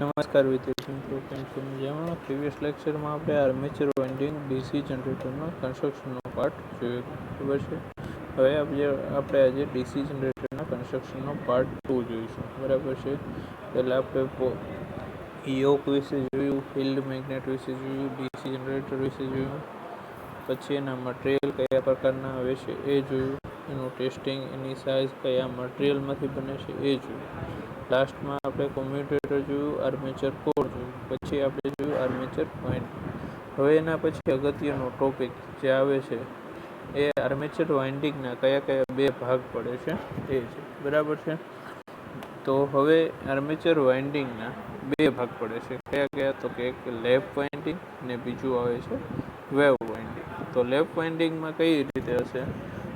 નમસ્કાર વિદ્યાર્થી મિત્રો, કેમ છો? મજામાં? પ્રીવિયસ લેક્ચરમાં આપણે આર્મેચર વાઇન્ડિંગ ડીસી જનરેટરના કન્સ્ટ્રક્શનનો પાર્ટ જોયો, બરાબર છે. હવે આપણે આજે ડીસી જનરેટરના કન્સ્ટ્રક્શનનો પાર્ટ 2 જોઈશું, બરાબર છે. પહેલાં આપણે યોક વિશે જોયું, ફિલ્ડ મેગ્નેટ વિશે જોયું, ડીસી જનરેટર વિશે જોયું, પછી એના મટીરિયલ કયા પ્રકારના આવે છે એ જોયું, એનું ટેસ્ટિંગ, એની સાઇઝ કયા મટીરિયલમાંથી બને છે એ જોયું. લાસ્ટમાં આપણે કોમ્યુટેટર જોયું, આર્મેચર કોર જોયું, પછી આપણે જોયું આર્મેચર વાઇન્ડિંગ. હવે એના પછી અગત્યનો ટોપિક જે આવે છે એ આર્મેચર વાઇન્ડિંગના કયા કયા બે ભાગ પડે છે એ છે, બરાબર છે. તો હવે આર્મેચર વાઇન્ડિંગના બે ભાગ પડે છે. કયા કયા? તો કે એક લેપ વાઇન્ડિંગ ને બીજું આવે છે વેવ વાઇન્ડિંગ. તો લેપ વાઇન્ડિંગમાં કઈ રીતે હશે?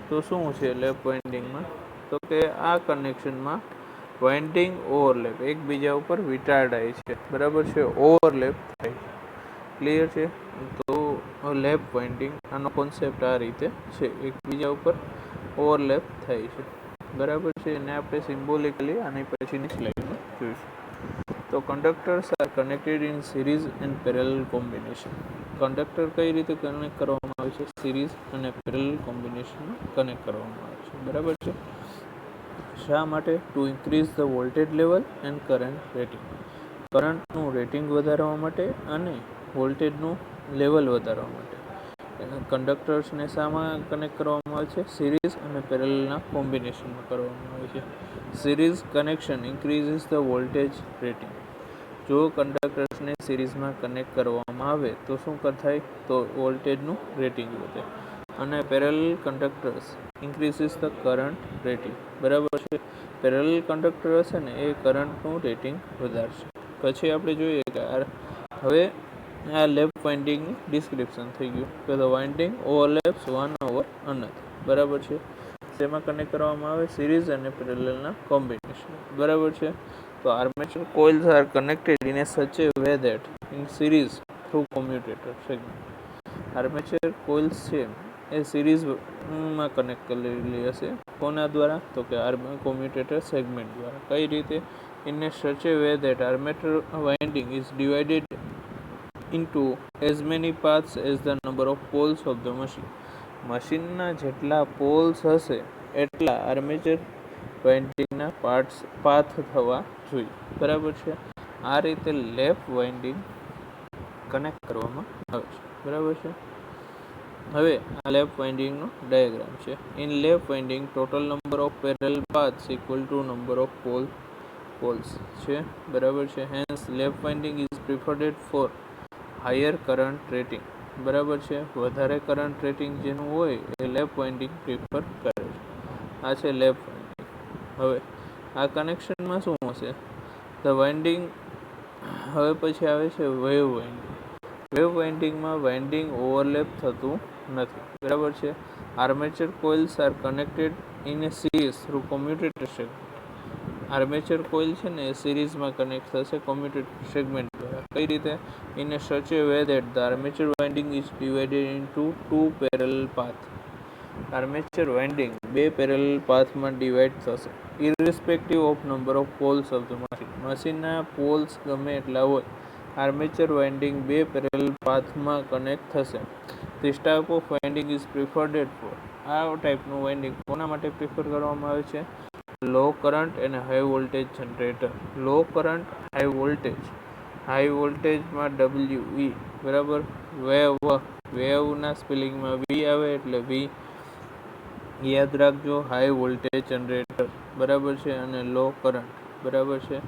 તો શું છે લેપ વાઇન્ડિંગમાં? તો કે આ કનેક્શનમાં વાઇન્ડિંગ ઓવરલેપ એકબીજા ઉપર વીંટાળાય છે, બરાબર છે, ઓવરલેપ થાય છે. ક્લિયર છે? તો લેપ વાઇન્ડિંગ, આનો કોન્સેપ્ટ આ રીતે છે, એકબીજા ઉપર ઓવરલેપ થાય છે, બરાબર છે. એને આપણે સિમ્બોલિકલી આની પછીની સ્લાઇડમાં જોઈશું. તો conductors are connected in series and parallel combination. Conductor કઈ રીતે કનેક્ટ કરવામાં આવે છે? સિરીઝ અને પેરેલલ કોમ્બિનેશનમાં કનેક્ટ કરવામાં આવે છે, બરાબર છે. શા માટે? Two increase the voltage level end current rating. કરંટનું રેટિંગ વધારવા માટે અને વોલ્ટેજનું લેવલ વધારવા માટે. કંડક્ટર્સને શામાં કનેક્ટ કરવામાં આવે છે? સિરીઝ અને પેરેલલના કોમ્બિનેશનમાં કરવામાં આવે છે. Series connection increases the voltage rating. જો કંડક્ટર્સને સિરીઝમાં કનેક્ટ કરવામાં આવે તો શું થાય? તો વોલ્ટેજનું રેટિંગ વધે. અને parallel conductors increases the current rating, બરાબર છે. પેરેલલ કંડક્ટર હશે ને એ કરંટનું રેટિંગ વધારશે. પછી આપણે જોઈએ કે હવે આ લેપ વાઇન્ડિંગનું ડિસ્ક્રિપ્શન થઈ ગયું કે the winding overlaps one over another, બરાબર છે. તેમાં કનેક્ટ કરવામાં આવે સિરીઝ અને પેરેલલના કોમ્બિનેશન, બરાબર છે. તો armature coils are connected in such a way that in series through commutator segment. Armature coils છે એ સિરીઝમાં કનેક્ટ કરેલી હશે. કોના દ્વારા? તો કે કોમ્યુટેટર સેગમેન્ટ દ્વારા. કઈ રીતે? In such a way that armature winding is divided into as many paths as the number of poles of the machine. મશીનના જેટલા પોલ્સ હશે એટલા આર્મેચર વાઇન્ડિંગના પાથ થવા જોઈએ, બરાબર છે. આ રીતે લેપ વાઇન્ડિંગ કનેક્ટ કરવામાં આવે છે, બરાબર છે. હવે આ લેપ વાઇન્ડિંગનો ડાયાગ્રામ છે. In lap winding total number of parallel paths equal to number of poles છે, બરાબર છે. Hence lap winding is preferred for higher current rating, બરાબર છે. વધારે કરંટ રેટિંગ જેનું હોય એ લેપ વાઇન્ડિંગ પ્રિફર કરે છે. આ છે લેપ વાઇન્ડિંગ. હવે આ કનેક્શનમાં શું હશે? The winding. હવે પછી આવે છે વેવ વાઇન્ડિંગ. વેવ વાઇન્ડિંગમાં વાઇન્ડિંગ ઓવરલેપ થતું નથી, બરાબર છે. Armature coils are connected in a series through commutator segment. Armature coil છે ને એ સિરીઝમાં કનેક્ટ થશે કોમ્યુટેટર સેગમેન્ટ દ્વારા. કઈ રીતે? In a such a way that the armature winding is divided into two parallel path. Armature winding બે parallel પાથમાં divide થશે. Irrespective of number of poles of the machine. મશીનના પોલ્સ ગમે એટલા હોય, આર્મેચર વાઇન્ડિંગ બે પેરેલલ પાથમાં connect થશે. This type of winding is preferred for. આ ટાઈપનું વાઇન્ડિંગ કોના માટે પ્રિફર કરવામાં આવે છે? લો કરંટ અને high voltage generator. Low current, high voltage. High વોલ્ટેજમાં WE, બરાબર. વેવના સ્પેલિંગમાં V આવે એટલે V યાદ રાખજો. હાઈ વોલ્ટેજ જનરેટર, બરાબર છે. અને લો કરંટ, બરાબર છે.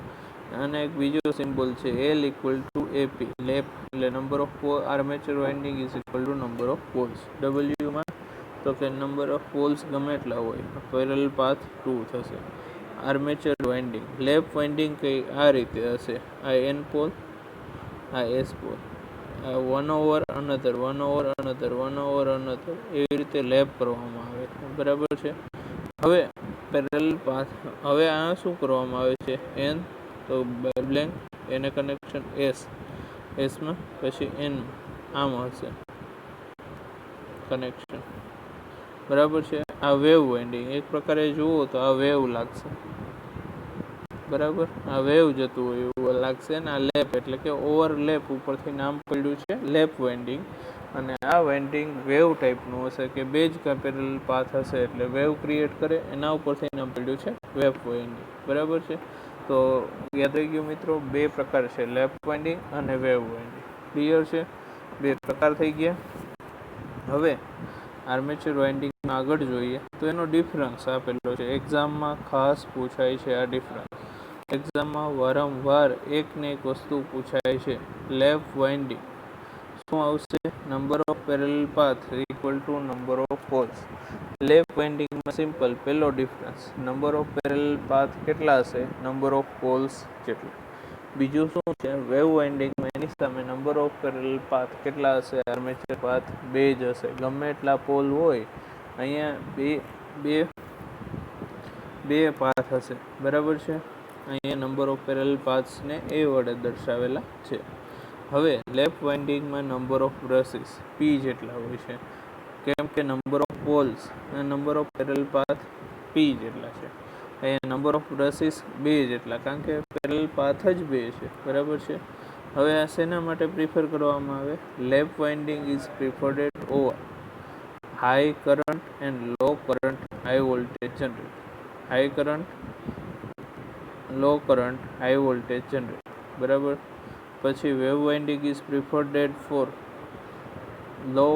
અને એક બીજો સિમ્બોલ છે L equal to AP, lap, એટલે number of armature winding is equal to number of poles. Wમાં તો કે નંબર ઓફ પોલ્સ ગમે એટલા હોય, પેરેલલ પાથ 2 થશે. આર્મેચર વાઇન્ડિંગ, લેપ વાઇન્ડિંગ કઈ આ રીતે હશે. આ N પોલ, આ S પોલ, આ one over another, one over another, one over another, એવી રીતે લેપ કરવામાં આવે છે, બરાબર છે. હવે પેરેલલ પાથ, હવે આ શું કરવામાં આવે છે? N તો બ્લેન્ક, એને કનેક્શન એસમાં, પછી N આમ હશે કનેક્શન, બરાબર છે. આ વેવ વાઇન્ડિંગ એક પ્રકારે જુઓ તો આ વેવ લાગશે, બરાબર. આ વેવ જતું હોય એવું લાગશે અને આ લેપ એટલે કે ઓવરલેપ ઉપરથી નામ પડ્યું છે લેપ વાઇન્ડિંગ. અને આ વાઇન્ડિંગ વેવ ટાઈપનું હશે કે બે જ પેરેલલ પાથ હશે એટલે વેવ ક્રિએટ કરે, એના ઉપરથી નામ પડ્યું છે વેવ વાઇન્ડિંગ. બરાબર છે. તો યાદ રહી ગયું મિત્રો, બે પ્રકાર છે, લેપ વાઇન્ડિંગ અને વેવ વાઇન્ડિંગ. ક્લિયર છે? બે પ્રકાર થઈ ગયા. હવે આર્મેચર વાઇન્ડિંગમાં આગળ જોઈએ તો એનો ડિફરન્સ આપેલો છે. એક્ઝામમાં ખાસ પૂછાય છે આ ડિફરન્સ. એક્ઝામમાં વારંવાર એકને એક વસ્તુ પૂછાય છે. લેપ વાઇન્ડિંગ શું આવશે? Number of parallel path equal to number of poles. Lap વાઇન્ડિંગમાં સિમ્પલ, પહેલો difference number of parallel path કેટલા હશે? નંબર ઓફ પોલ્સ જેટલા. બીજું શું છે? વેવ વાઇન્ડિંગમાં એની સામે નંબર ઓફ પેરેલલ પાથ કેટલા હશે? આર્મેચર પાથ બે જ હશે. ગમે એટલા પોલ હોય, અહીંયા બે પાથ હશે. બરાબર છે. અહીંયા નંબર ઓફ પેરેલલ પાથ્સને એ વડે દર્શાવેલા છે. હવે લેપ વાઇન્ડિંગમાં નંબર ઓફ બ્રશિસ પી જેટલા હોય છે, કેમ કે નંબર ઓફ પોલ્સ અને નંબર ઓફ પેરેલલ પાથ પી જેટલા છે. અહીંયા નંબર ઓફ બ્રશિસ બે જેટલા, કારણ કે પેરેલલ પાથ જ બે છે. બરાબર છે. હવે આ શેના માટે પ્રિફર કરવામાં આવે? Lap winding is preferred over high current and low current high voltage generator. High current, low current, high voltage generator. બરાબર. પછી wave winding is preferred for low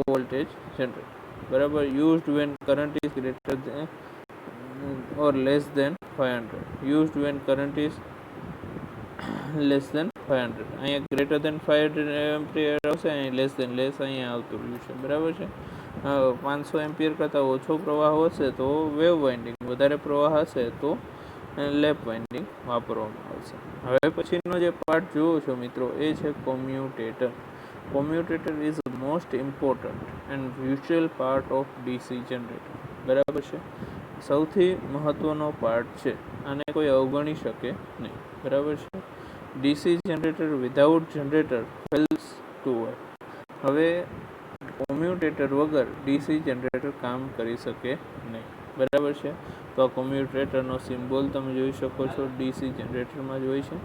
voltage generator. બરાબર. Used when current is greater than or less than 500. used when current is less than 500. અહીંયા greater than 500 ampere આવશે, અહીં less અહીંયા આવતું રહ્યું છે. બરાબર છે. 500 એમ્પિયર કરતાં ઓછો પ્રવાહ હશે તો વેવ વાઇન્ડિંગ, વધારે પ્રવાહ હશે તો લેપ વાઇન્ડિંગ વાપરવામાં આવશે. હવે પછીનો જે પાર્ટ જુઓ છો મિત્રો, એ છે commutator. Commutator is most important and visual part of DC generator. બરાબર છે. સૌથી મહત્વનો પાર્ટ છે, આને કોઈ અવગણી શકે નહીં. બરાબર છે. DC generator without generator fails to work. હવે કોમ્યુટેટર વગર ડીસી જનરેટર કામ કરી શકે નહીં. બરાબર છે. તો આ કોમ્યુટેટરનો સિમ્બોલ તમે જોઈ શકો છો, ડીસી જનરેટરમાં જ હોય છે.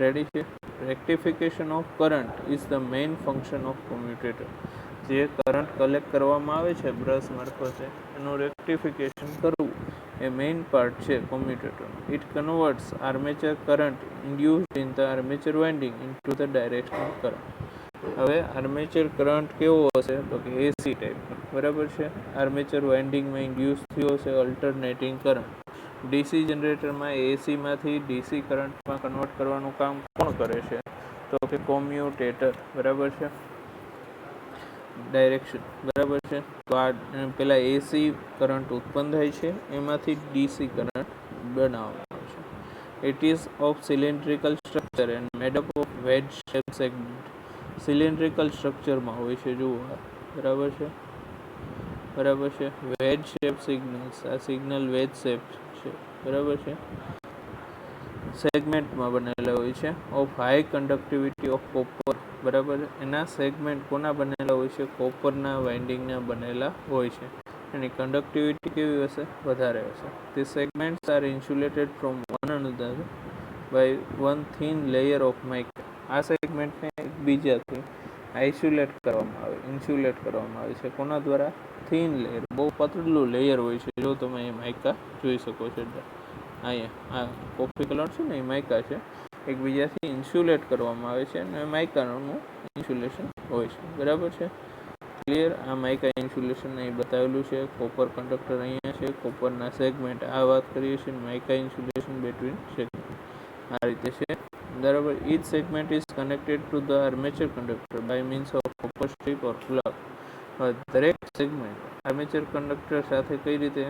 રેડી છે. Rectification of current is the main function of commutator. જે કરંટ કલેક્ટ કરવામાં આવે છે બ્રશ મારફતે, એનું રેક્ટિફિકેશન કરવું એ મેઇન પાર્ટ છે commutator. It converts armature current induced in the armature winding into the directional current. હવે આર્મેચર કરંટ કેવો હશે? તો કે એસી ટાઈપનો. બરાબર છે. આર્મેચર વાઇન્ડિંગમાં ઇન્ડ્યુસ થયો હશે અલ્ટરનેટિંગ કરંટ. ડીસી જનરેટરમાં એસીમાંથી ડીસી કરંટમાં કન્વર્ટ કરવાનું કામ કોણ કરે છે? તો કે કોમ્યુટેટર. બરાબર છે. ડાયરેક્શન. બરાબર છે. તો આ પેલા એસી કરંટ ઉત્પન્ન થાય છે, એમાંથી ડીસી કરંટ બનાવવામાં આવે છે. It ease of cylindrical structure and made up of veg shape segment. Cylindrical સ્ટ્રક્ચરમાં હોય છે. જુઓ. બરાબર છે. બરાબર છે. વેજ શેપ સિગ્નલ્સ, આ સિગ્નલ વેજ શેપ છે. બરાબર છે. સેગમેન્ટમાં બનેલા હોય છે. Of high conductivity of copper. બરાબર. એના સેગમેન્ટ કોના બનેલા હોય છે? કોપરના વાઇન્ડિંગના બનેલા હોય છે. એની કન્ડક્ટિવિટી કેવી હશે? વધારે હશે. The segments are insulated from one another by one thin layer of mica. આ સેગમેન્ટને એકબીજાથી આઇસોલેટ કરવામાં આવે, ઇન્સ્યુલેટ કરવામાં આવે છે. કોના દ્વારા? થિન લેયર, બહુ પતલું લેયર હોય છે. જો તમે એ માઇકા જોઈ શકો છો, અહીંયા આ કોફી કલર છે ને, એ માઇકા છે. એકબીજાથી ઇન્સ્યુલેટ કરવામાં આવે છે અને માઇકાનું ઇન્સ્યુલેશન હોય છે. બરાબર છે. ક્લિયર. આ માઇકા ઇન્સ્યુલેશન અહીં બતાવેલું છે. કોપર કંડક્ટર અહીંયા છે, કોપરના સેગમેન્ટ આ વાત કરીએ છીએ. માઇકા ઇન્સ્યુલેશન બિટવીન સેગમેન્ટ આ રીતે છે. બરાબર. Each segment is connected to the armature conductor by means of copper strip or plug. દરેક સેગમેન્ટ આર્મેચર કંડક્ટર સાથે કઈ રીતે?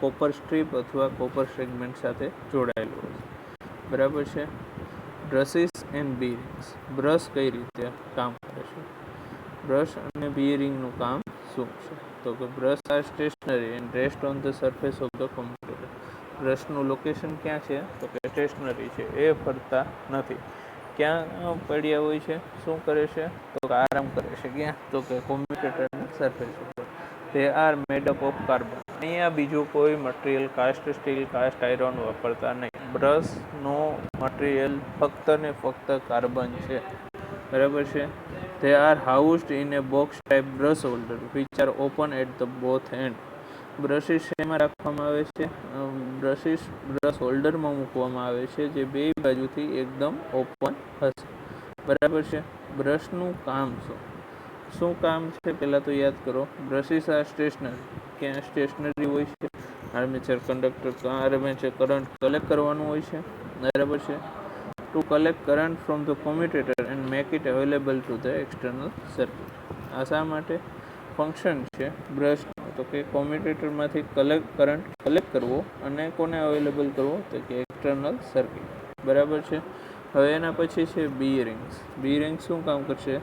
કોપર સ્ટ્રીપ અથવા કોપર સેગમેન્ટ સાથે જોડાયેલું હોય છે. બરાબર છે. Brushes and બીરિંગ્સ. બ્રશ કઈ રીતે કામ કરે છે? બ્રશ અને બીરિંગનું કામ શું છે? તો કે brush are stationary and rest on the surface of the computer. બ્રશનું લોકેશન ક્યાં છે? તો કે સ્ટેશનરી છે, એ ફરતા નથી. ક્યાં પડ્યા હોય છે? શું કરે છે? તો કે આરામ કરે છે. ક્યાં? તો કે કોમ્પ્યુટરના સરફેસ ઉપર. તે are made up of carbon. અહીંયા બીજું કોઈ material cast steel, cast iron વાપરતા નહીં. બ્રશનો મટીરિયલ ફક્ત ને ફક્ત કાર્બન છે, બરાબર છે. They are housed in a box type brush holder which are open at the both end. Brushes શેમાં રાખવામાં આવે છે? બ્રશિસ બ્રશ હોલ્ડરમાં મૂકવામાં આવે છે જે બે બાજુથી એકદમ ઓપન હશે, બરાબર છે. બ્રશનું કામ શું કામ છે પહેલાં તો યાદ કરો. બ્રશિસ આ સ્ટેશનરી, ક્યાં સ્ટેશનરી હોય છે? Armature conductor, armature current collect કરવાનું હોય છે, બરાબર છે. Two collect current from the commutator and make it available to the external circuit. આ શા માટે ફંક્શન છે બ્રશ? તો કે કોમ્યુટેટરમાંથી કરંટ કલેક્ટ કરવો અને કોને અવેલેબલ કરવો? તો કે એક્સટર્નલ સર્કિટ, બરાબર છે. હવે એના પછી છે બીયરિંગ્સ. બીયરિંગ્સ શું કામ કરશે?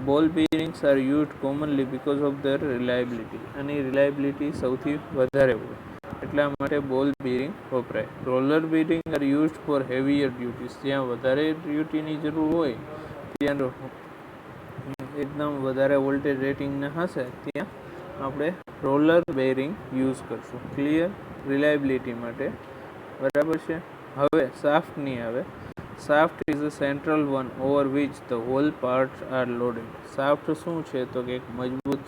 Ball bearings are used commonly because of their reliability. આની રિલાયબિલિટી સૌથી વધારે હોય એટલા માટે બોલ બીયરિંગ વપરાય. Roller bearing are used for heavier duties. જ્યાં વધારે ડ્યુટીની જરૂર હોય, ત્યાં એકદમ વધારે વોલ્ટેજ રેટિંગના હશે, ત્યાં આપણે રોલર બેરિંગ યુઝ કરશું. ક્લિયર? રિલાયબિલિટી માટે, બરાબર છે. હવે શાફ્ટની આવે. Shaft is a central one over which the whole parts are loaded. Shaft શું છે? તો કે એક મજબૂત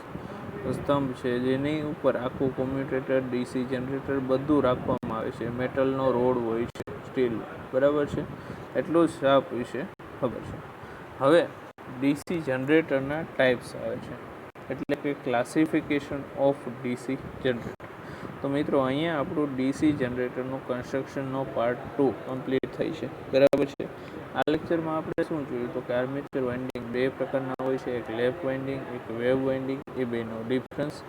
સ્તંભ છે જેની ઉપર આખું કોમ્યુટેટર, ડીસી જનરેટર બધું રાખવામાં આવે છે. મેટલનો રોડ હોય છે, સ્ટીલ, બરાબર છે. એટલું જ શાફ્ટ વિશે ખબર છે. હવે ડીસી જનરેટરના ટાઈપ્સ આવે છે, એટલે કે ક્લાસિફિકેશન ઓફ ડીસી જનરેટર. તો મિત્રો અહીંયા આપણું ડીસી જનરેટરનું કન્સ્ટ્રક્શનનો પાર્ટ 2 કમ્પ્લીટ થઈ છે, બરાબર છે. આ લેક્ચરમાં આપણે શું જોયું? તો કે આર્મેચર વાઇન્ડિંગ બે પ્રકારના હોય છે, એક લેપ વાઇન્ડિંગ, એક વેવ વાઇન્ડિંગ. એ બેનો ડિફરન્સ,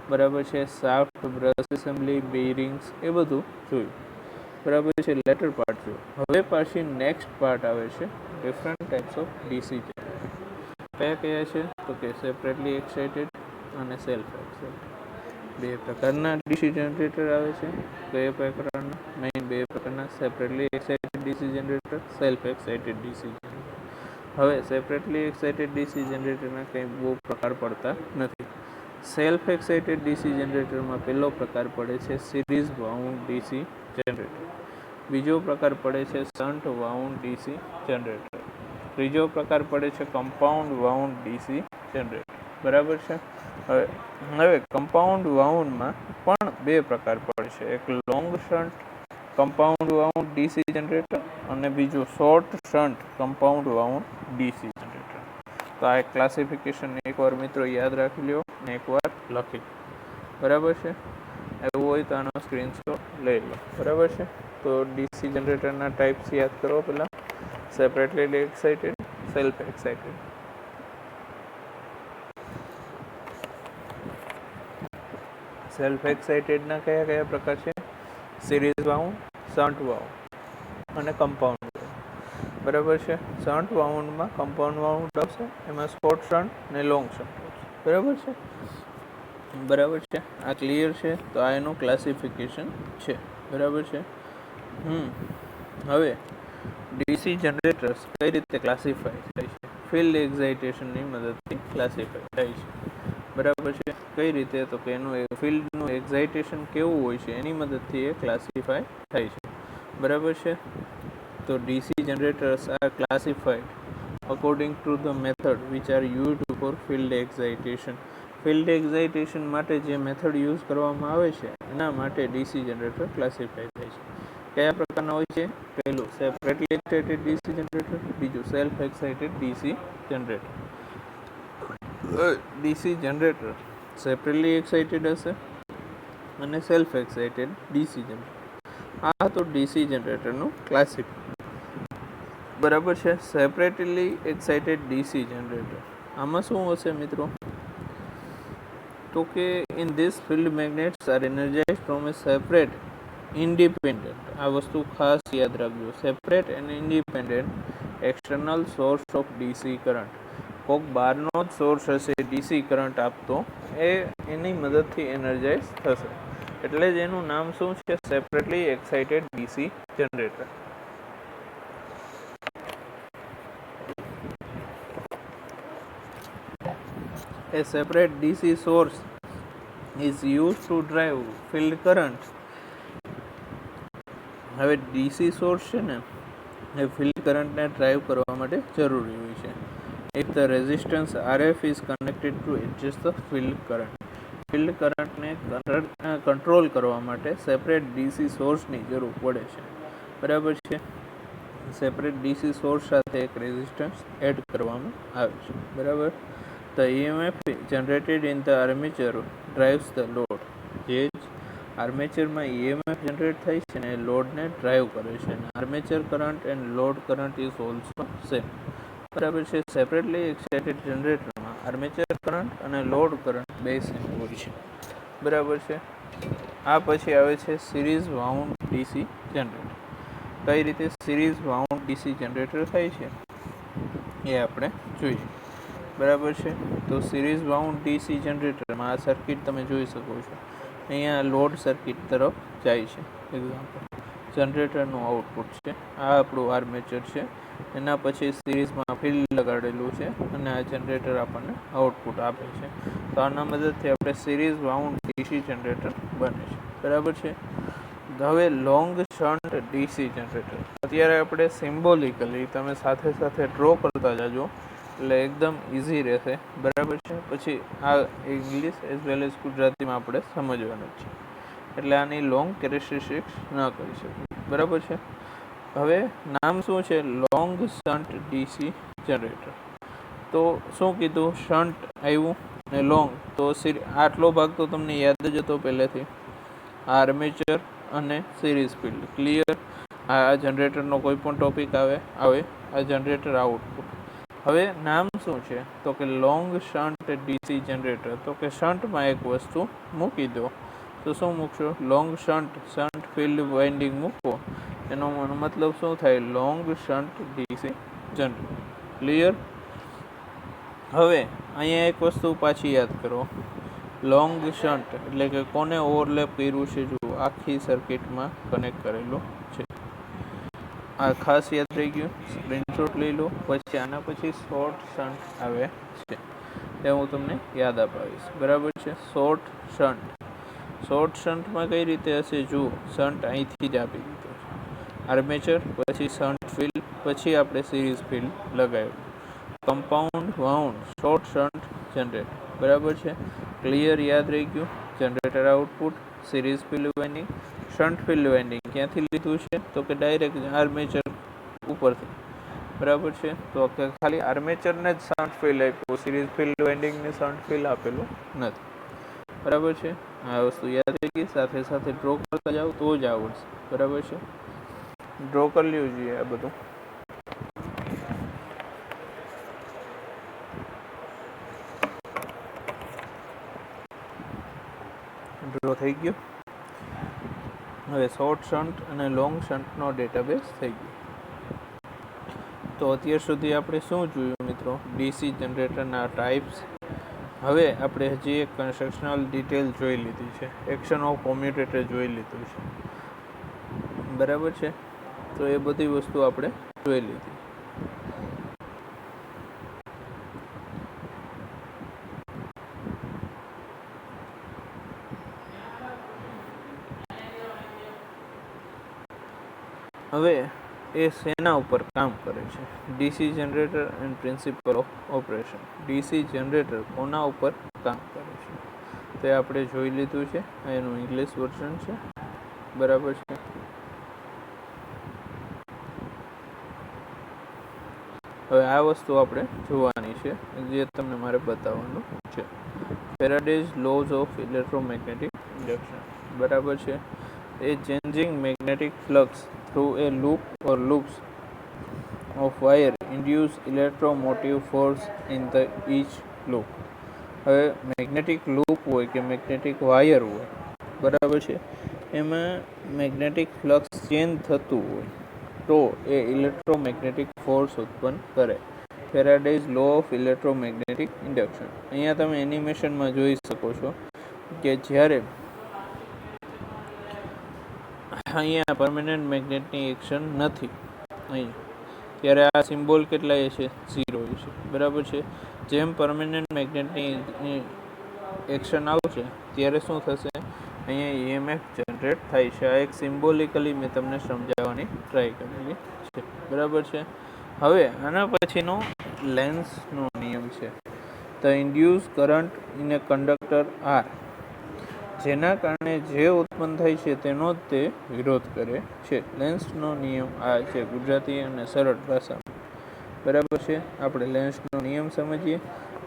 બરાબર છે. શાફ્ટ, બ્રશ એસેમ્બલી, બેરિંગ્સ એ બધું જોયું, બરાબર છે. લેટર પાર્ટ જોયું. હવે પાછી નેક્સ્ટ પાર્ટ આવે છે different types of DC generator. કયા છે? તો કે સેપરેટલી એક્સાઇટેડ અને સેલ્ફ એક્સાઇટેડ. બે પ્રકારના ડીસી જનરેટર આવે છે. કયા પ્રકારના? મેઇન બે પ્રકારના: separately excited DC generator, self excited DC generator. હવે સેપરેટલી એક્સાઇટેડ ડીસી જનરેટરના કંઈ બહુ પ્રકાર પડતા નથી. સેલ્ફ એક્સાઇટેડ ડીસી જનરેટરમાં પહેલો પ્રકાર પડે છે સિરીઝ વાઉન્ડ ડીસી જનરેટર. બીજો પ્રકાર પડે છે શન્ટ વાઉન્ડ ડીસી જનરેટર. ત્રીજો પ્રકાર પડે છે કમ્પાઉન્ડ વાઉન્ડ ડીસી જનરેટર, બરાબર છે. હવે કમ્પાઉન્ડ વાઉન્ડમાં પણ બે પ્રકાર પડે છે, એક long shunt compound wound DC generator અને બીજું short shunt compound wound DC generator. તો આ એક ક્લાસિફિકેશન એકવાર મિત્રો યાદ રાખી લો અને એકવાર લખી લો, બરાબર છે. એવું હોય તો આનો સ્ક્રીનશોટ લઈ લો, બરાબર છે. તો ડીસી જનરેટરના ટાઈપ્સ યાદ કરો પહેલાં: separately excited, self excited. Self એક્સાઇટેડના કયા કયા પ્રકાર છે? સિરીઝ વાઉન્ડ, શન્ટ વાઉન્ડ અને કમ્પાઉન્ડ વાઉન્ડ, બરાબર છે. શન્ટ વાઉન્ડમાં કમ્પાઉન્ડ વાઉન્ડ આવશે, એમાં શોર્ટ શન્ટ અને લોંગ શન્ટ આવશે, બરાબર છે. બરાબર છે. આ ક્લિયર છે? તો આ એનું ક્લાસિફિકેશન છે, બરાબર છે. હવે ડીસી જનરેટર્સ કઈ રીતે ક્લાસિફાય થાય છે? ફિલ્ડ એક્સાઇટેશનની મદદથી ક્લાસિફાય થાય છે, બરાબર છે. કઈ રીતે? તો કે એનું ફિલ્ડનું એક્સાઇટેશન કેવું હોય છે એની મદદથી એ ક્લાસિફાય થાય છે, બરાબર છે. તો DC generators are classified according to the method which are used for field excitation. Field excitation માટે જે મેથડ યુઝ કરવામાં આવે છે એના માટે ડીસી જનરેટર ક્લાસિફાય થાય છે. કયા પ્રકારના હોય છે? પહેલું સેપરેટલી એક્સાઇટેડ ડીસી જનરેટર, બીજું self excited DC generator. DC generator separately excited હશે અને સેલ્ફ એક્સાઇટેડ ડીસી જનરેટર. આ તો ડીસી જનરેટરનું ક્લાસિફિકેશન, બરાબર છે. સેપરેટલી એક્સાઇટેડ ડીસી જનરેટર આમાં શું હશે મિત્રો? તો કે in this field magnets are energize from a separate independent. આ વસ્તુ ખાસ યાદ રાખજો, separate and independent external source of DC current. કોઈક બહારનો જ સોર્સ હશે ડીસી કરંટ આપતો, એની મદદથી એનર્જાઇઝ થશે, એટલે જ એનું નામ શું છે? Separately excited DC generator. A separate DC source is use to drive field current. હવે ડીસી સોર્સ છે ને એ ફિલ્ડ કરંટને ડ્રાઈવ કરવા માટે જરૂરી હોય છે. If the resistance RF is connected two adjust the field current. Field કરંટને કંટ્રોલ કરવા માટે સેપરેટ ડીસી સોર્સની જરૂર પડે છે. બરાબર છે. સેપરેટ ડીસી સોર્સ સાથે એક રેઝિસ્ટન્સ એડ કરવામાં આવે છે. બરાબર. The EMF generated in the armature drives the load. જે આર્મેચરમાં EMF જનરેટ થાય છે ને એ લોડને ડ્રાઈવ કરે છે. Armature current and load current is also same. બરાબર છે. સેપરેટલી એક્સાઇટેડ જનરેટરમાં આર્મેચર કરંટ અને લોડ કરંટ બે સેમ હોય છે. બરાબર છે. આ પછી આવે છે સિરીઝ વાઉન્ડ ડીસી જનરેટર. કઈ રીતે સિરીઝ વાઉન્ડ ડીસી જનરેટર થાય છે એ આપણે જોઈએ. બરાબર છે. તો સિરીઝ વાઉન્ડ ડીસી જનરેટરમાં આ સર્કિટ તમે જોઈ શકો છો. અહીંયા લોડ સર્કિટ તરફ જાય છે. એક્ઝામ્પલ જનરેટરનું આઉટપુટ છે, આ આપણું આર્મેચર છે, એના પછી સિરીઝમાં ફિલ્ડ લગાડેલું છે અને આ જનરેટર આપણને આઉટપુટ આપે છે. તો આના મદદથી આપણે સિરીઝ વાઉન્ડ ડીસી જનરેટર બને છે. બરાબર છે. હવે લોંગ શન્ટ ડીસી જનરેટર. અત્યારે આપણે સિમ્બોલિકલી તમે સાથે સાથે ડ્રો કરતા જાજો એટલે એકદમ ઇઝી રહેશે. બરાબર છે. પછી આ ઇંગ્લિશ એઝ વેલ એઝ ગુજરાતીમાં આપણે સમજવાનું છે, એટલે આની લોંગ કેરેક્ટરિસ્ટિક્સ ન કરી શકીએ. બરાબર છે. હવે નામ શું છે? Long shunt DC generator. તો શું કીધું? શન્ટ આવ્યું ને લોંગ. તો આટલો ભાગ તો તમને યાદ જ હતો પહેલેથી. આર્મેચર અને સિરીઝ ફિલ્ડ ક્લિયર. આ જનરેટરનો કોઈ પણ ટોપિક આવે આ જનરેટર આઉટપુટ. હવે નામ શું છે? તો કે લોંગ શન્ટ ડીસી જનરેટર. તો કે શન્ટમાં એક વસ્તુ મૂકી દો. તો શું મૂકશો? લોંગ શન્ટ ફિલ્ડ વાઇન્ડિંગ મૂકો. એનો મતલબ શું થાય? Long shunt DC generator. Clear. હવે અહીંયા એક વસ્તુ પાછી યાદ કરો. લોંગ શન્ટ એટલે કે કોને ઓવરલેપ કર્યું છે? જો આખી સર્કિટમાં કનેક્ટ કરેલું છે. આ ખાસ યાદ રહી ગયું. સ્ક્રીનશોટ લઈ લો. પછી આના પછી શોર્ટ શન્ટ આવે છે એ હું તમને યાદ અપાવીશ. બરાબર છે. શોર્ટ શન્ટમાં કઈ રીતે હશે? જુઓ, શન્ટ અહીંથી જ આપી દીધો છે આર્મેચર, પછી શન્ટ ફિલ્ડ, પછી આપણે સિરીઝ ફિલ્ડ લગાવ્યું. Compound wound short shunt generator. બરાબર છે. ક્લિયર. યાદ રહી ગયું. Generator output, series field winding, shunt field winding ક્યાંથી લીધું છે? તો કે ડાયરેક્ટ આર્મેચર ઉપરથી. બરાબર છે. તો ખાલી આર્મેચરને જ શન્ટ ફિલ્ડ આપ્યું, સિરીઝ ફિલ્ડ વાઇન્ડિંગને શન્ટ ફિલ્ડ આપેલું નથી. બરાબર છે. આ વસ્તુ યાદ રહી ગઈ. સાથે સાથે ડ્રો કરતા જાઓ તો જ આવડશે. બરાબર છે. ડ્રો કરી લેવું જોઈએ આ બધું. ડ્રો થઈ ગયો. હવે શોર્ટ શન્ટ અને લોંગ શન્ટનો ડેટાબેઝ થઈ ગયો. તો અત્યાર સુધી આપણે શું જોયું મિત્રો? ડીસી જનરેટરના ટાઈપ્સ. હવે આપણે હજી એક કન્સ્ટ્રક્શનલ ડિટેલ જોઈ લીધી છે. એક્શન ઓફ કોમ્યુટેટર જોઈ લીધું છે. બરાબર છે. તો એ બધી વસ્તુ આપણે જોઈ લીધી. હવે એ શેના ઉપર કામ કરે છે? DC generator and principal of operation. DC generator કોના ઉપર કામ કરે છે તે આપણે જોઈ લીધું છે. એનું ઇંગ્લિશ વર્ઝન છે. બરાબર છે. હવે આ વસ્તુ આપણે જોવાની છે જે તમને મારે બતાવવાનું છે. Faraday's laws of electromagnetic induction. બરાબર છે. A changing magnetic flux through a loop or loops of wire induce electromotive force in the each loop. હવે મેગ્નેટિક લૂપ હોય કે મેગ્નેટિક વાયર હોય, બરાબર છે, એમાં મેગ્નેટિક ફ્લક્સ ચેન્જ થતું હોય તો એ ઇલેક્ટ્રોમેગ્નેટિક ફોર્સ ઉત્પન્ન કરે. Faraday's law of electromagnetic induction. અહીંયા તમે એનિમેશનમાં જોઈ શકો છો કે જ્યારે અહીંયા પરમેનન્ટ મેગ્નેટની એક્શન નથી અહીંયા, ત્યારે આ સિમ્બોલ કેટલા છે? 0 છે. બરાબર છે. જેમ પરમેનન્ટ મેગ્નેટની એક્શન આવશે છે ત્યારે શું થશે, અહીંયા EMF જનરેટ થાય છે. આ એક સિમ્બોલિકલી મેં તમને સમજાવવાની ટ્રાય કરેલી છે, બરાબર છે. હવે આના પછીનો લેન્સનો નિયમ છે. The induce current in a conductor are, જેના કારણે જે ઉત્પન્ન થાય છે તેનો જ તે વિરોધ કરે છે. લેન્સનો નિયમ આ છે ગુજરાતી અને સરળ ભાષામાં, બરાબર છે. આપણે લેન્સનો નિયમ સમજીએ.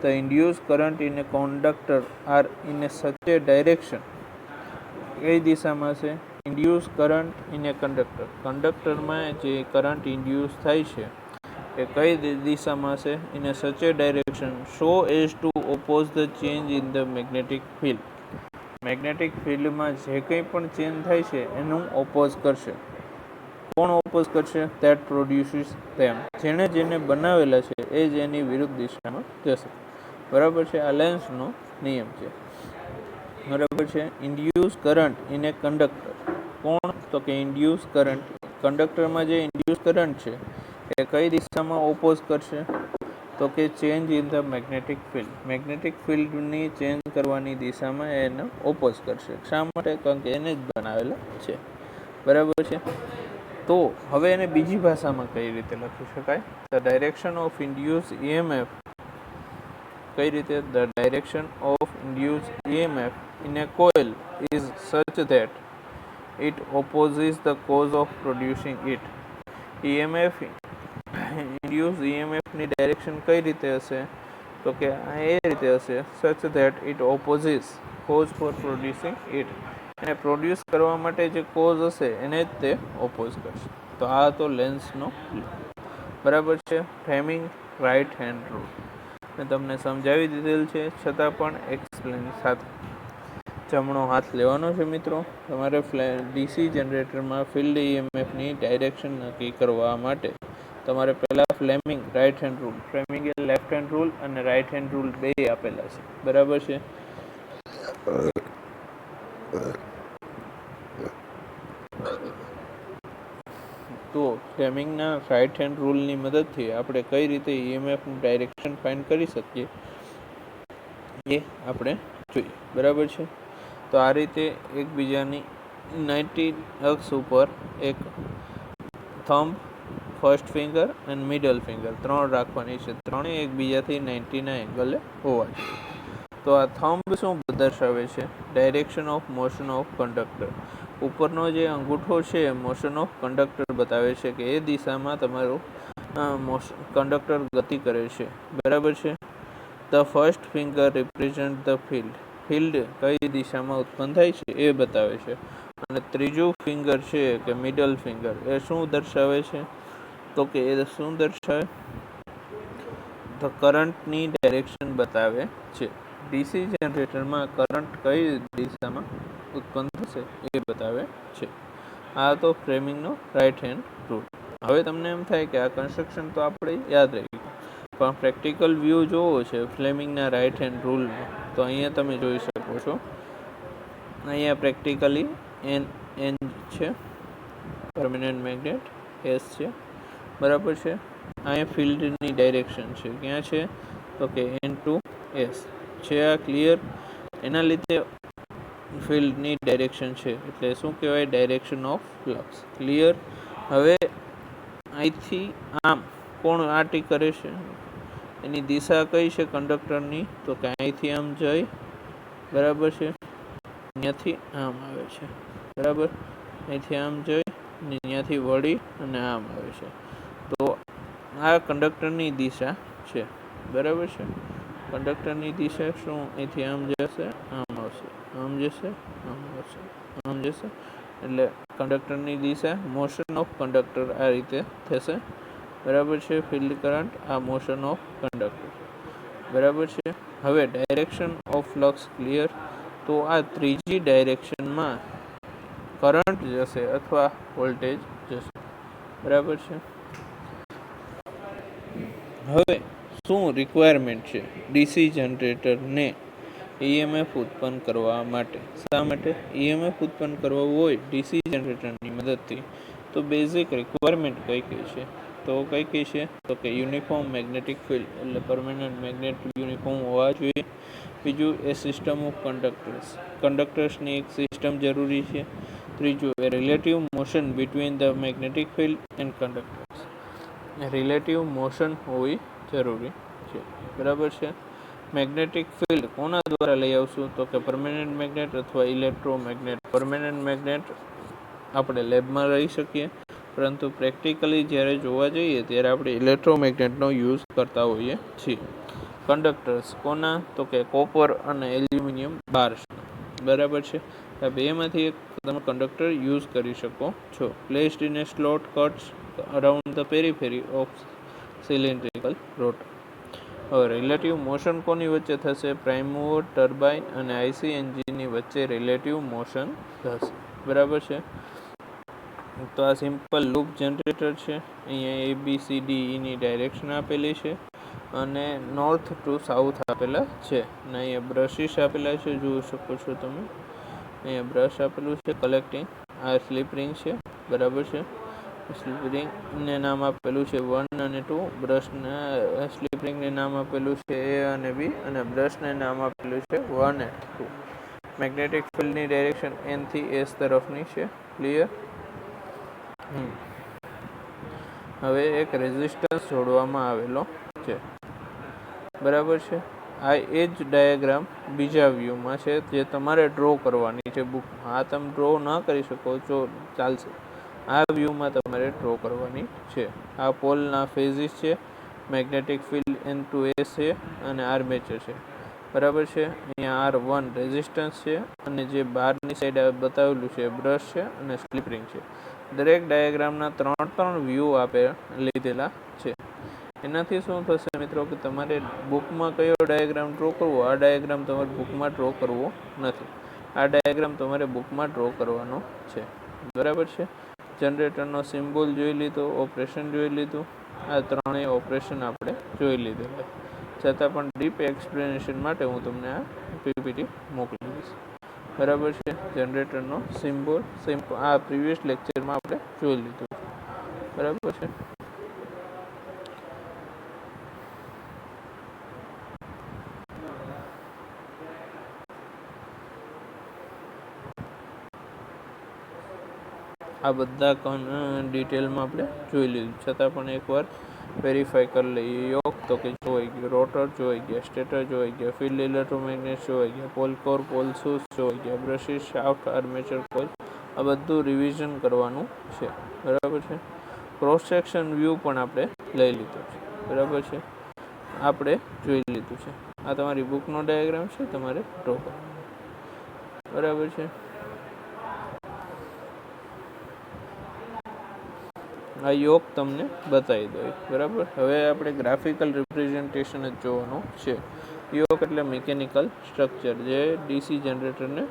The induce current in a conductor are in a such a direction, કઈ દિશામાં છે? ઇન્ડ્યુસ કરંટ ઇન એ કંડક્ટરમાં જે કરંટ ઇન્ડ્યુસ થાય છે એ કઈ દિશામાં છે? In a such a direction so as to oppose the change in the magnetic field. Magnetic ફિલ્ડમાં જે કંઈ પણ ચેન્જ થાય છે એનું ઓપોઝ કરશે. કોણ ઓપોઝ કરશે? ધેટ પ્રોડ્યુસીસ ધેમ, જેને બનાવેલા છે એ જ એની વિરુદ્ધ દિશામાં જશે, બરાબર છે. આ લેન્સનો નિયમ છે, બરાબર છે. Induce current in a conductor, કોણ? તો કે ઇન્ડ્યુસ કરંટ, કંડક્ટરમાં જે ઇન્ડ્યુસ કરંટ છે એ કઈ દિશામાં ઓપોઝ કરશે? તો કે change in the magnetic field, magnetic ફિલ્ડની ચેન્જ કરવાની દિશામાં એને ઓપોઝ કરશે. શા માટે? કારણ કે એને જ બનાવેલા છે, બરાબર છે. તો હવે એને બીજી ભાષામાં કઈ રીતે લખી શકાય? The direction of induce EMF, કઈ રીતે? The direction of induce EMF in a coil is such that it opposes the cause of producing it. Induce EMF ની ડાયરેક્શન કઈ રીતે હશે? તો કે એ રીતે હશે, such that it opposes cause for producing it, એને પ્રોડ્યુસ કરવા માટે જે કોઝ હશે એને જ તે ઓપોઝ કરશે. તો આ તો લેન્સનો, બરાબર છે. ફ્લેમિંગ રાઇટ હેન્ડ રૂલ મેં તમને સમજાવી દીધેલ છે, છતાં પણ એક્સપ્લેન સાથે. જમણો હાથ લેવાનો છે મિત્રો. તમારે DC જનરેટરમાં ફિલ્ડ EMFની ડાયરેક્શન નક્કી કરવા માટે તમારે પહેલાં Fleming right hand rule, Fleming એ લેફ્ટ હેન્ડ રૂલ અને રાઇટ હેન્ડ રૂલ બે આપેલા છે, બરાબર છે. તો ફ્લેમિંગના રાઇટ હેન્ડ રૂલની મદદથી આપણે કઈ રીતે EMFનું ડાયરેક્શન ફાઇન્ડ કરી શકીએ એ આપણે જોઈએ, બરાબર છે. તો આ રીતે એકબીજાની 90 અક્ષ ઉપર એક થંબ, ફર્સ્ટ ફિંગર અને મિડલ ફિંગર ત્રણ રાખવાની છે. ત્રણેય એકબીજાથી 90ના એંગલે હોવા જોઈએ. તો આ થંબ શું દર્શાવે છે? Direction of motion of conductor. ઉપરનો જે અંગૂઠો છે મોશન ઓફ કંડક્ટર બતાવે છે કે એ દિશામાં તમારું કંડક્ટર ગતિ કરે છે, બરાબર છે. The first finger represent the field, field કઈ દિશામાં ઉત્પન્ન થાય છે એ બતાવે છે. અને ત્રીજું ફિંગર છે કે મિડલ ફિંગર, એ શું દર્શાવે છે? તો કે એ શું દર્શાવે? ધ કરંટની ડાયરેક્શન બતાવે છે. DC જનરેટરમાં કરંટ કઈ દિશામાં ઉત્પન્ન થશે એ બતાવે છે. આ તો ફ્લેમિંગનો રાઇટ હેન્ડ રૂલ. હવે તમને એમ થાય કે આ કન્સ્ટ્રક્શન તો આપણે યાદ રહી ગયું, પણ પ્રેક્ટિકલ વ્યૂ જોવો છે ફ્લેમિંગના રાઇટ હેન્ડ રૂલનો, તો અહીંયા તમે જોઈ શકો છો. અહીંયા પ્રેક્ટિકલી N છે, પરમેનન્ટ મેગ્નેટ S છે, બરાબર છે. અહીંયા ફિલ્ડની ડાયરેક્શન છે, ક્યાં છે? તો કે N2S છે. આ ક્લિયર? એના લીધે ફિલ્ડની ડાયરેક્શન છે એટલે શું કહેવાય? Direction of flux. ક્લિયર? હવે અહીંથી આમ કોણ આટી કરે છે? એની દિશા કઈ છે કંડક્ટરની? તો કે અહીંથી આમ જઈ, બરાબર છે, અહીંયાથી આમ આવે છે, બરાબર. અહીંથી આમ જઈ ને અહીંયાથી વળી અને આમ આવે છે. તો આ કંડક્ટરની દિશા છે, બરાબર છે. કંડક્ટરની દિશા શું? અહીંથી આમ જશે, આમ આવશે, આમ જશે, આમ આવશે, આમ જશે. એટલે કંડક્ટરની દિશા, મોશન ઓફ કંડક્ટર આ રીતે થશે, બરાબર છે. ફિલ્ડ કરંટ, આ મોશન ઓફ કંડક્ટર, બરાબર છે. હવે ડાયરેક્શન ઓફ ફ્લક્સ ક્લિયર? તો આ ત્રીજી ડાયરેક્શનમાં કરંટ જશે અથવા વોલ્ટેજ જશે, બરાબર છે. હવે શું રિક્વાયરમેન્ટ છે DC જનરેટરને EMF ઉત્પન્ન કરવા માટે? શા માટે EMF ઉત્પન્ન કરવો હોય DC જનરેટરની મદદથી? તો બેઝિક રિક્વાયરમેન્ટ કઈ કઈ છે? તો કઈ કઈ છે તો કે યુનિફોર્મ મેગ્નેટિક ફિલ્ડ એટલે પરમેનન્ટ મેગ્નેટ યુનિફોર્મ હોવા જોઈએ. બીજું એ સિસ્ટમ ઓફ કંડક્ટર્સની એક સિસ્ટમ જરૂરી છે. ત્રીજું એ relative motion between the magnetic field and conductors, relative motion હોવી જરૂરી છે. બરાબર છે. મેગ્નેટિક ફિલ્ડ કોના દ્વારા લઈ આવશું તો કે પરમેનન્ટ મેગ્નેટ અથવા ઇલેક્ટ્રોમેગ્નેટ. પરમેનન્ટ મેગ્નેટ આપણે લેબમાં રહી શકીએ, પરંતુ પ્રેક્ટિકલી જ્યારે જોવા જઈએ ત્યારે આપણે ઇલેક્ટ્રોમેગ્નેટનો યુઝ કરતા હોઈએ છીએ. કંડક્ટર્સ કોના તો કે કોપર અને એલ્યુમિનિયમ બાર્સ. બરાબર છે. આ બેમાંથી એક તમે કંડક્ટર યુઝ કરી શકો છો. Placed in A slot cuts around the પેરીફેરી of cylindrical rotor. હવે રિલેટિવ મોશન કોની વચ્ચે થશે? પ્રાઇમ મૂવર, ટર્બાઇન અને આઈસી એન્જિનની વચ્ચે રિલેટિવ મોશન થશે. બરાબર છે. તો આ સિમ્પલ લૂપ જનરેટર છે. અહીંયા ABCDEની ડાયરેક્શન આપેલી છે અને નોર્થ ટુ સાઉથ આપેલા છે. અને અહીંયા બ્રશિસ આપેલા છે, જોઈ શકો છો તમે. અહીંયા બ્રશ આપેલું છે કલેક્ટિંગ. આ સ્લીપ રિંગ છે. બરાબર છે. સ્લીપ રિંગને નામ આપેલું છે 1 અને 2. બ્રશને સ્લીપ રિંગને નામ આપેલું છે A અને B, અને બ્રશને નામ આપેલું છે 1 અને 2. મેગ્નેટિક ફિલ્ડની ડાયરેક્શન N થી S તરફની છે. ક્લિયર? હવે એક રેઝિસ્ટન્સ જોડવામાં આવેલો છે. બરાબર છે. આ એ જ ડાયાગ્રામ બીજા વ્યૂમાં છે જે તમારે ડ્રો કરવાની છે બુકમાં. આ તમે ડ્રો ન કરી શકો તો ચાલશે. આ વ્યૂમાં તમારે ડ્રો કરવાની છે. આ પોલના ફેઝિસ છે. મેગ્નેટિક ફિલ્ડ N2S છે અને આર્મેચર છે. બરાબર છે. અહીંયા R1 રેઝિસ્ટન્સ છે અને જે બહારની સાઈડ બતાવેલું છે બ્રશ છે અને સ્લીપ રિંગ છે. દરેક ડાયાગ્રામના ત્રણ વ્યૂ આપે લીધેલા છે. એનાથી શું થશે મિત્રો કે તમારે બુકમાં કયો ડાયાગ્રામ ડ્રો કરવો, આ ડાયાગ્રામ તમારે બુકમાં ડ્રો કરવો નથી. આ ડાયાગ્રામ તમારે બુકમાં ડ્રો કરવાનો છે. બરાબર છે. જનરેટરનો સિમ્બોલ જોઈ લીધો, ઓપરેશન જોઈ લીધું. આ ત્રણેય ઓપરેશન આપણે જોઈ લીધેલા. છતાં પણ ડીપ એક્સપ્લેનેશન માટે હું તમને આ PPT મોકલી દઈશ. બરાબર છે. જનરેટરનો સિમ્બોલ આ પ્રીવિયસ લેક્ચરમાં આપણે જોઈ લીધું. બરાબર છે. આ બધા ડિટેલમાં આપણે જોઈ લીધું. છતાં પણ એકવાર વેરીફાઈ કરી લઈએ. યોક તો કે જોઈ ગયો, રોટર જોઈ ગયા, સ્ટેટર જોઈ ગયા, ફિલ્ડ ઇલેક્ટ્રોમેગ્નેટ જોઈ ગયા, પોલ કોર, પોલ શૂઝ જોઈ ગયા, બ્રશિસ, શાફ્ટ, આર્મેચર કોઇલ, આ બધું રિવિઝન કરવાનું છે. બરાબર છે. ક્રોસ સેક્શન વ્યૂ પણ આપણે લઈ લીધું છે. બરાબર છે. આપણે જોઈ લીધું છે. આ તમારી બુકનો ડાયાગ્રામ છે, તમારે ડ્રો કરવાનો. બરાબર છે. આ યોક તમને બતાવી દો. બરાબર. હવે આપણે ગ્રાફિકલ રિપ્રેઝન્ટેશન જ જોવાનું છે. યોક એટલે મિકેનિકલ સ્ટ્રક્ચર જે DC જનરેટરને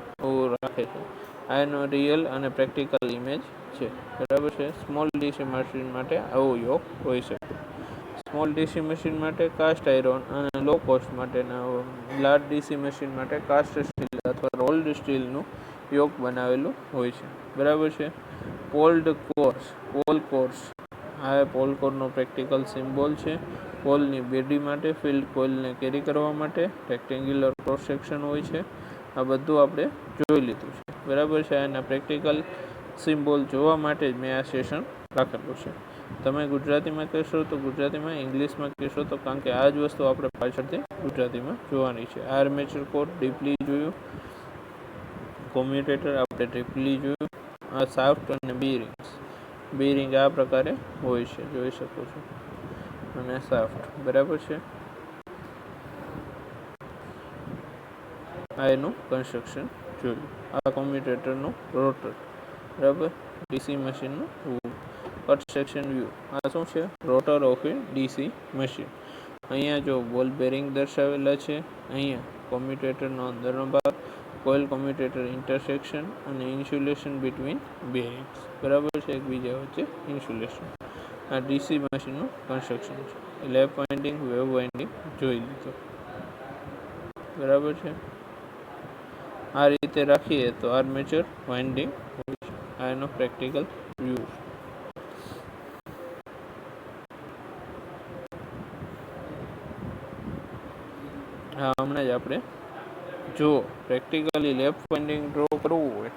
રાખે છે. આ એનો રિયલ અને પ્રેક્ટિકલ ઇમેજ છે. બરાબર છે. સ્મોલ DC મશીન માટે આવું યોક હોઈ શકે. સ્મોલ DC મશીન માટે કાસ્ટ આયરોન અને લો કોસ્ટ માટેના લાર્જ DC મશીન માટે કાસ્ટ સ્ટીલ અથવા રોલ્ડ સ્ટીલનું યોક બનાવેલું હોય છે. બરાબર છે. પોલ કોર્સ, આ પોલ કોરનો પ્રેક્ટિકલ સિમ્બોલ છે. પોલની બેડી માટે, ફિલ્ડ કોઇલને કેરી કરવા માટે રેક્ટેન્ગ્યુલર ક્રોસ સેક્શન હોય છે. આ બધું આપણે જોઈ લીધું છે. બરાબર છે. એના પ્રેક્ટિકલ સિમ્બોલ જોવા માટે જ મેં આ સેશન રાખેલું છે. તમે ગુજરાતીમાં કહેશો તો ગુજરાતીમાં, ઇંગ્લિશમાં કહેશો તો, કારણ કે આ જ વસ્તુ આપણે પાછળથી ગુજરાતીમાં જોવાની છે. આર્મેચર કોર ડીપલી જોયું, કોમ્યુટેટર આપણે ડીપલી જોયું. આ શાફ્ટ અને બેરિંગ આ પ્રકારે હોય છે, જોઈ શકો છો. અને શાફ્ટ. બરાબર છે. આ એનું કન્સ્ટ્રક્શન જોયું. આ કોમ્યુટેટરનું રોટર. બરાબર. DC મશીનનું કટ સેક્શન વ્યૂ. આ શું છે? Rotor of a DC machine. અહીંયા જો બોલ બેરિંગ દર્શાવેલા છે. અહીંયા કોમ્યુટેટરનો અંદરનો ભાગ, કોઇલ કોમ્યુટેટર ઇન્ટરસેક્શન અને ઇન્સ્યુલેશન બિટવીન બેરિંગ્સ. બરાબર છે. એકબીજા વચ્ચે ઇન્સ્યુલેશન. આ DC મશીનનું કન્સ્ટ્રક્શન છે. લેપ વાઇન્ડિંગ, વેવ વાઇન્ડિંગ જોઈ લીધું. બરાબર છે. આ રીતે રાખીએ તો આર્મેચર વાઇન્ડિંગ હોય છે. આ એનો પ્રેક્ટિકલ વ્યૂ. આપણે જો પ્રેક્ટિકલી લેફ્ટ વાઇન્ડિંગ ડ્રો કરવું હોય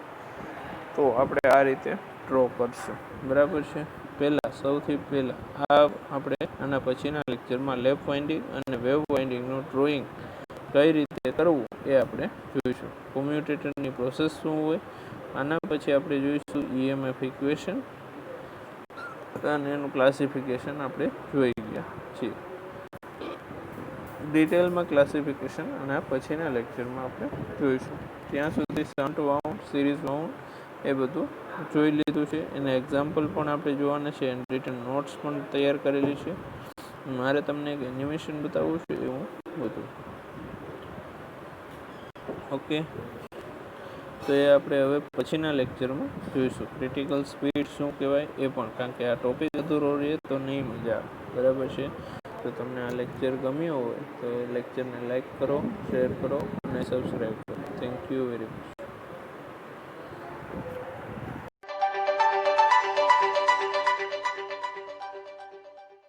તો આપણે આ રીતે ડ્રો કરશું, બરાબર છે. સૌથી પહેલાં આપણે આના પછીના લેક્ચરમાં લેફ્ટ વાઇન્ડિંગ અને વેવ વાઇન્ડિંગનું ડ્રોઈંગ કઈ રીતે કરવું એ આપણે જોઈશું. કોમ્યુટેટરની પ્રોસેસ શું હોય, આના પછી આપણે જોઈશું EMF ઇક્વેશન અને એનું ક્લાસિફિકેશન આપણે જોઈ ગયા છીએ. ડિટેલમાં ક્લાસિફિકેશન અને પછીના લેક્ચરમાં આપણે જોઈશું. ત્યાં સુધી શન્ટ વાઉન્ડ, સિરીઝ વાઉન્ડ એ બધું જોઈ લીધું છે. એના એક્ઝામ્પલ પણ આપણે જોવાના છે અને રિટન નોટ્સ પણ તૈયાર કરેલી છે. મારે તમને એક એનિમેશન બતાવવું છે એવું બધું. ઓકે, તો એ આપણે હવે પછીના લેક્ચરમાં જોઈશું. ક્રિટિકલ સ્પીડ શું કહેવાય એ પણ, કારણ કે આ ટોપિક અધૂરો રહે તો નહીં મજા આવે, બરાબર છે. તો તમને આ લેક્ચર ગમ્યો હોય તો એ લેક્ચરને લાઈક કરો, શેર કરો અને સબસ્ક્રાઈબ કરો. Thank you very much.